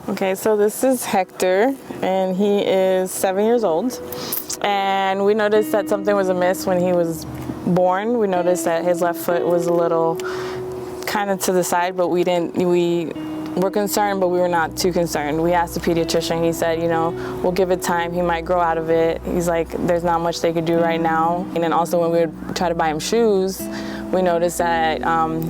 Okay, so this is Hector, and he is 7 years old. And we noticed that something was amiss when he was born. We noticed that his left foot was a little kind of to the side, but we were concerned, but we were not too concerned. We asked the pediatrician. He said, you know, we'll give it time. He might grow out of it. He's like, there's not much they could do right now. And then also when we would try to buy him shoes, we noticed that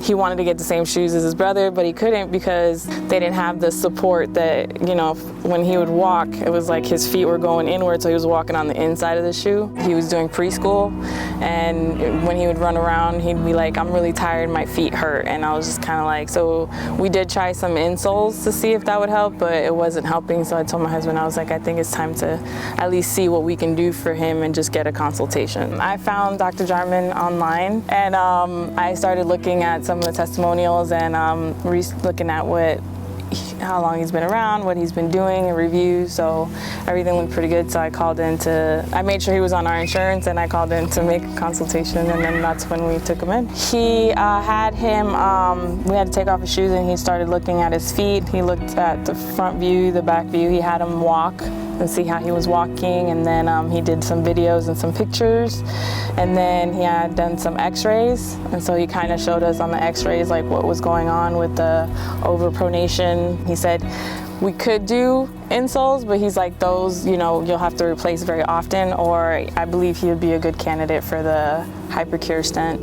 he wanted to get the same shoes as his brother, but he couldn't because they didn't have the support that, you know, when he would walk, it was like his feet were going inward, so he was walking on the inside of the shoe. He was doing preschool, and when he would run around, he'd be like, I'm really tired, my feet hurt. And I was just kind of like, so we did try some insoles to see if that would help, but it wasn't helping. So I told my husband, I was like, I think it's time to at least see what we can do for him and just get a consultation. I found Dr. Jarman online, and I started looking at some of the testimonials and looking at how long he's been around, what he's been doing, and reviews. So everything looked pretty good. So I made sure he was on our insurance, and I called in to make a consultation, and then that's when we took him in. He had him, we had to take off his shoes, and he started looking at his feet. He looked at the front view, the back view. He had him walk and see how he was walking, and then he did some videos and some pictures, and then he had done some x-rays, and so he kind of showed us on the x-rays like what was going on with the overpronation. He said we could do insoles, but he's like, those, you know, you'll have to replace very often, or I believe he would be a good candidate for the HyProCure stent.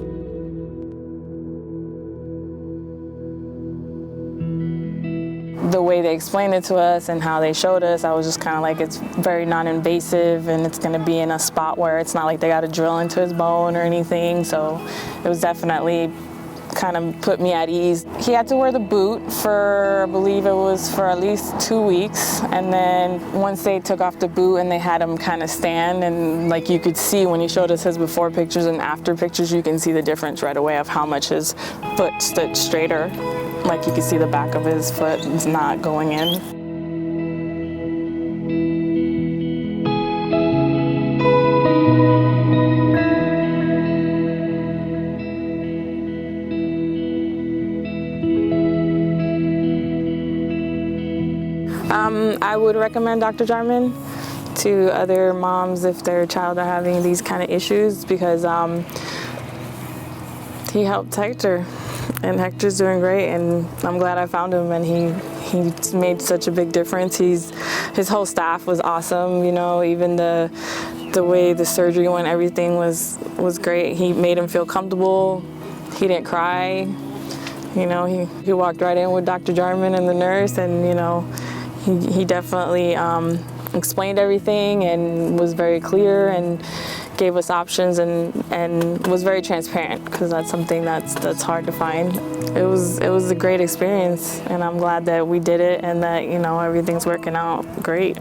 The way they explained it to us and how they showed us, I was just kind of like, it's very non-invasive, and it's going to be in a spot where it's not like they got to drill into his bone or anything. So it was definitely kind of put me at ease. He had to wear the boot for, I believe it was for at least 2 weeks. And then once they took off the boot and they had him kind of stand, and like you could see when he showed us his before pictures and after pictures, you can see the difference right away of how much his foot stood straighter. Like you could see the back of his foot is not going in. I would recommend Dr. Jarman to other moms if their child are having these kind of issues, because he helped Hector. And Hector's doing great, and I'm glad I found him, and he made such a big difference. His whole staff was awesome, you know, even the way the surgery went, everything was great. He made him feel comfortable. He didn't cry. You know, he walked right in with Dr. Jarman and the nurse, and, you know, he definitely explained everything and was very clear and gave us options and was very transparent, because that's something that's hard to find. It was a great experience, and I'm glad that we did it and that, you know, everything's working out great.